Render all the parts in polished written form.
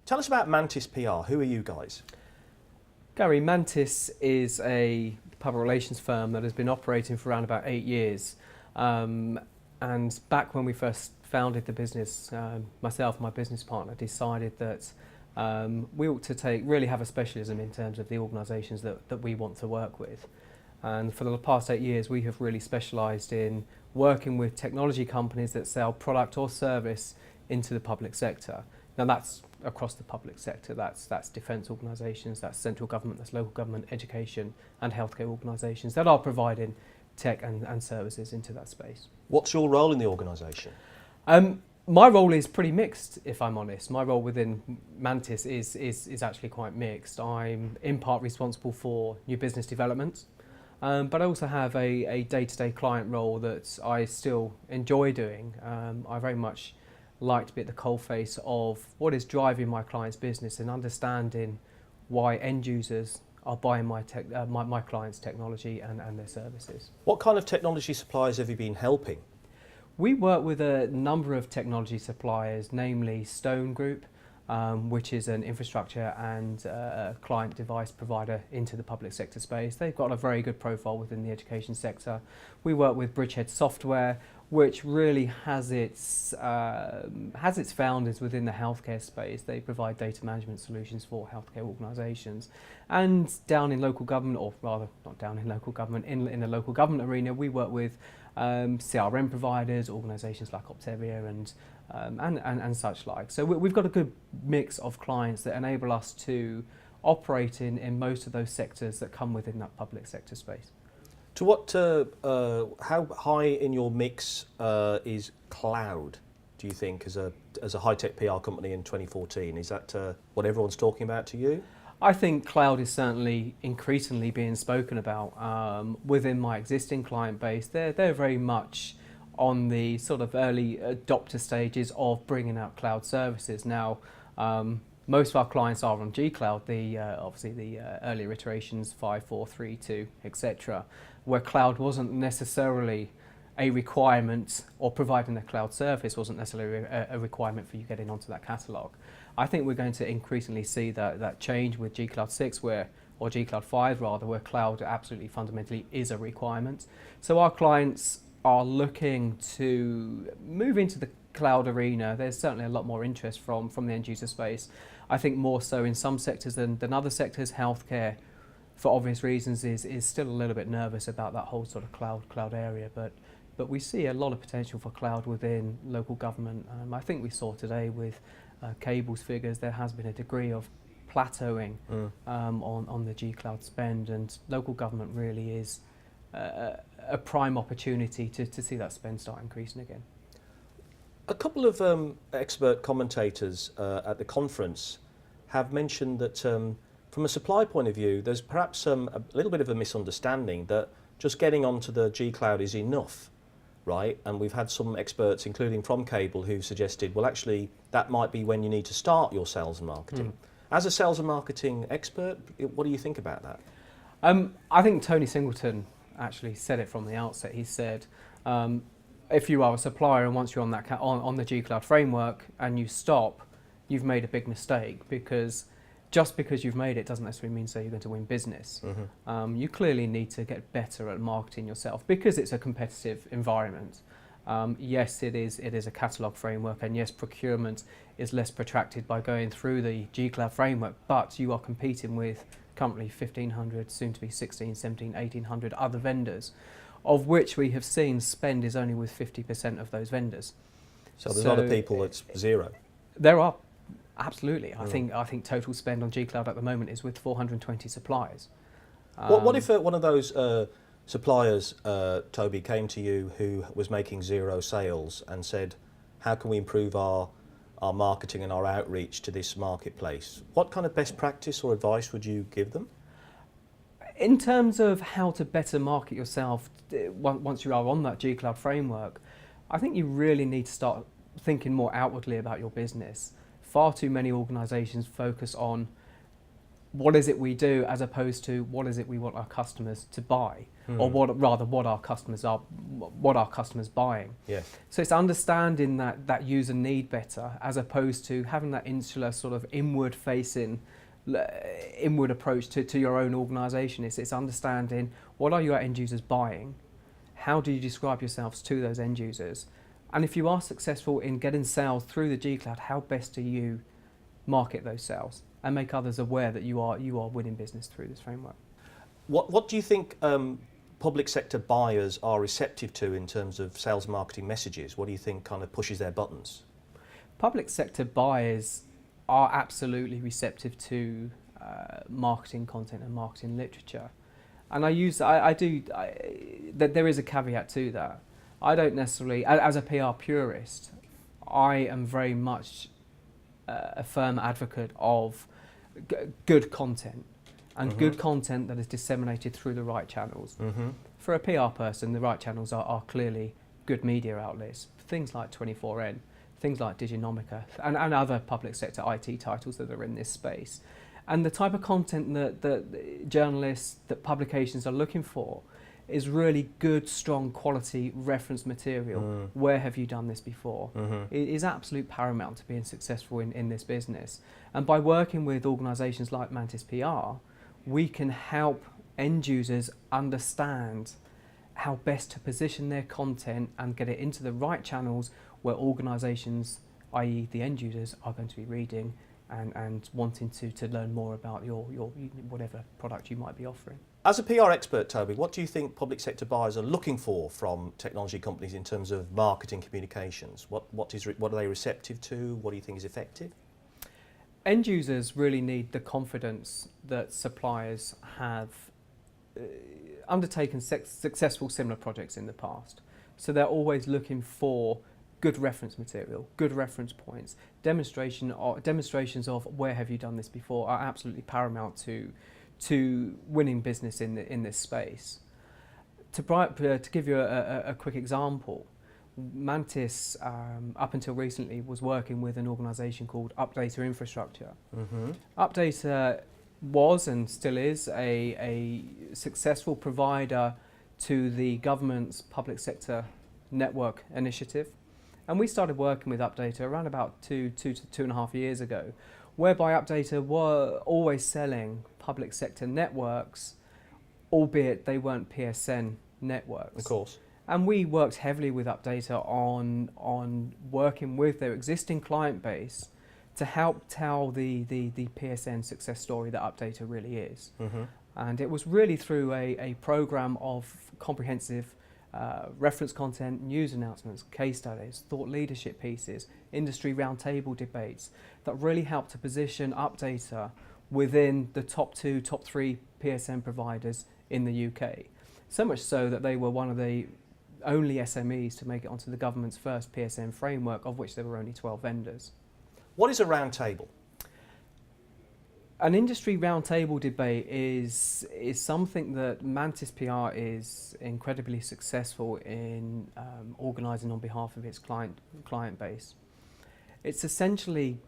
Tell us about Mantis PR. Who are you guys? Gary, Mantis is a public relations firm that has been operating for around about 8 years. And back when we first founded the business, myself and my business partner decided that we ought to really have a specialism in terms of the organisations that we want to work with. And for the past 8 years, we have really specialised in working with technology companies that sell product or service into the public sector. Now that's across the public sector, that's defence organisations, that's central government, that's local government, education and healthcare organisations that are providing tech and services into that space. What's your role in the organisation? My role is pretty mixed, if I'm honest. My role within Mantis is actually quite mixed. I'm in part responsible for new business development, but I also have a day-to-day client role that I still enjoy doing. I very much like to be at the coalface of what is driving my client's business and understanding why end users are buying my client's technology and their services. What kind of technology suppliers have you been helping? We work with a number of technology suppliers, namely Stone Group, which is an infrastructure and client device provider into the public sector space. They've got a very good profile within the education sector. We work with Bridgehead Software, which really has its founders within the healthcare space. They provide data management solutions for healthcare organisations. And down in local government, or rather not down in local government, in the local government arena, we work with CRM providers, organisations like Optavia and such like. So we've got a good mix of clients that enable us to operate in most of those sectors that come within that public sector space. To what, how high in your mix is cloud, do you think, as a high-tech PR company in 2014? Is that what everyone's talking about to you? I think cloud is certainly increasingly being spoken about within my existing client base. They're very much on the sort of early adopter stages of bringing out cloud services. Now, most of our clients are on G-Cloud, obviously the earlier iterations, 5, 4, 3, 2, etc., where cloud wasn't necessarily a requirement, or providing a cloud service wasn't necessarily a requirement for you getting onto that catalogue. I think we're going to increasingly see that change with G-Cloud 6, or G-Cloud 5 rather, where cloud absolutely fundamentally is a requirement. So our clients are looking to move into the cloud arena. There's certainly a lot more interest from the end user space. I think more so in some sectors than other sectors. Healthcare, for obvious reasons, is still a little bit nervous about that whole sort of cloud area, but we see a lot of potential for cloud within local government. I think we saw today with cables figures, there has been a degree of plateauing on the G-Cloud spend, and local government really is a prime opportunity to see that spend start increasing again. A couple of expert commentators at the conference have mentioned that from a supply point of view, there's perhaps a little bit of a misunderstanding that just getting onto the G-Cloud is enough, right? And we've had some experts, including from Cable, who've suggested, well, actually, that might be when you need to start your sales and marketing. As a sales and marketing expert, what do you think about that? I think Tony Singleton actually said it from the outset. He said, if you are a supplier and once you're on that on the G-Cloud framework and you stop, you've made a big mistake, because just because you've made it doesn't necessarily mean you're going to win business. You clearly need to get better at marketing yourself, because it's a competitive environment. Yes, it is a catalogue framework, and yes, procurement is less protracted by going through the G-Cloud framework, but you are competing with currently 1,500, soon to be 16, 17, 1,800 other vendors, of which we have seen spend is only with 50% of those vendors. So there's a lot of people that's zero. There are, absolutely. I think total spend on G-Cloud at the moment is with 420 suppliers. What if one of those suppliers, Toby, came to you who was making zero sales and said, how can we improve our marketing and our outreach to this marketplace? What kind of best practice or advice would you give them? In terms of how to better market yourself once you are on that G-Cloud framework, I think you really need to start thinking more outwardly about your business. Far too many organisations focus on what is it we do as opposed to what is it we want our customers to buy, or what our customers buying. Yes. So it's understanding that user need better, as opposed to having that insular sort of inward approach to your own organisation. It's understanding what are your end users buying, how do you describe yourselves to those end users, and if you are successful in getting sales through the G Cloud, how best do you market those sales and make others aware that you are winning business through this framework. What do you think public sector buyers are receptive to in terms of sales marketing messages? What do you think kind of pushes their buttons? Public sector buyers are absolutely receptive to marketing content and marketing literature, and there is a caveat to that. I don't necessarily, as a PR purist, I am very much a firm advocate of good content, and good content that is disseminated through the right channels. For a PR person, the right channels are clearly good media outlets, things like 24N, things like Diginomica, and other public sector IT titles that are in this space. And the type of content that journalists, that publications are looking for is really good, strong quality reference material. Where have you done this before? It is absolute paramount to being successful in this business. And by working with organisations like Mantis PR, we can help end users understand how best to position their content and get it into the right channels where organisations, i.e. the end users, are going to be reading and wanting to learn more about your whatever product you might be offering. As a PR expert, Toby, what do you think public sector buyers are looking for from technology companies in terms of marketing communications? What are they receptive to? What do you think is effective? End users really need the confidence that suppliers have undertaken successful similar projects in the past. So they're always looking for good reference material, good reference points. Demonstrations of where have you done this before are absolutely paramount to winning business in this space. To give you a quick example, Mantis, up until recently, was working with an organisation called Updata Infrastructure. Updata was and still is a successful provider to the government's public sector network initiative. And we started working with Updata around about two to 2.5 years ago, whereby Updata were always selling public sector networks, albeit they weren't PSN networks. Of course. And we worked heavily with Updata on working with their existing client base to help tell the PSN success story that Updata really is. And it was really through a program of comprehensive reference content, news announcements, case studies, thought leadership pieces, industry roundtable debates that really helped to position Updata within the top 2, top 3 PSN providers in the UK. So much so that they were one of the only SMEs to make it onto the government's first PSN framework, of which there were only 12 vendors. What is a roundtable? An industry roundtable debate is something that Mantis PR is incredibly successful in organising on behalf of its client base. It's essentially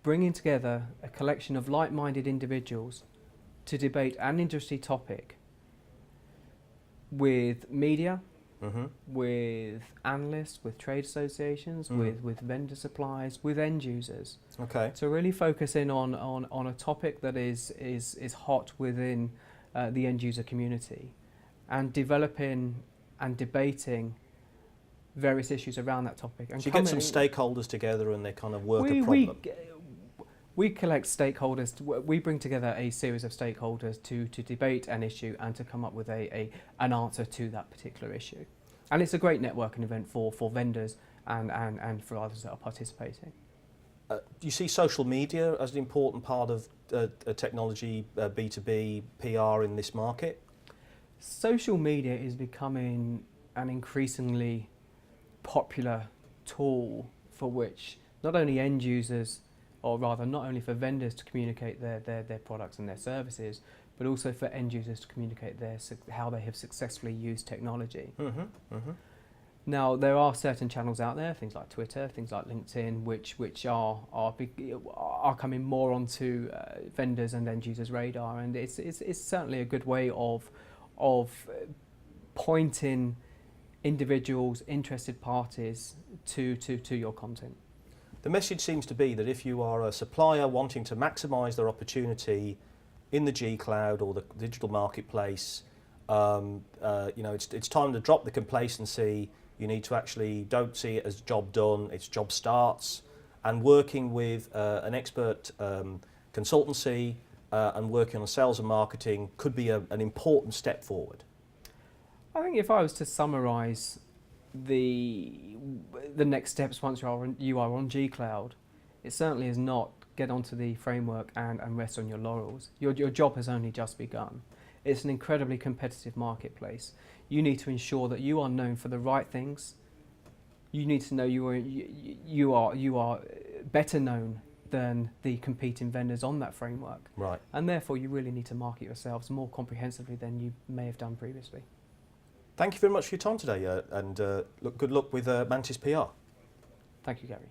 bringing together a collection of like-minded individuals to debate an industry topic with media, with analysts, with trade associations, with vendor suppliers, with end users. Okay. To really focus in on a topic that is hot within the end user community, and developing and debating various issues around that topic. And so you get some stakeholders together and they kind of work a problem. We collect stakeholders, we bring together a series of stakeholders to debate an issue and to come up with an answer to that particular issue. And it's a great networking event for vendors and for others that are participating. Do you see social media as an important part of technology, B2B, PR in this market? Social media is becoming an increasingly popular tool for which not only end users, or rather not only for vendors to communicate their products and their services, but also for end users to communicate how they have successfully used technology. Now, there are certain channels out there, things like Twitter, things like LinkedIn, which are coming more onto vendors and end users' radar, and it's certainly a good way of pointing individuals, interested parties to your content. The message seems to be that if you are a supplier wanting to maximise their opportunity in the G Cloud or the digital marketplace, it's time to drop the complacency. You need to actually don't see it as job done, it's job starts, and working with an expert consultancy and working on sales and marketing could be an important step forward. I think if I was to summarise the next steps once you are on G Cloud, it certainly is not get onto the framework and rest on your laurels. Your job has only just begun. It's an incredibly competitive marketplace. You need to ensure that you are known for the right things. You need to know you are better known than the competing vendors on that framework. Right. And therefore you really need to market yourselves more comprehensively than you may have done previously. Thank you very much for your time today, and good luck with Mantis PR. Thank you, Gary.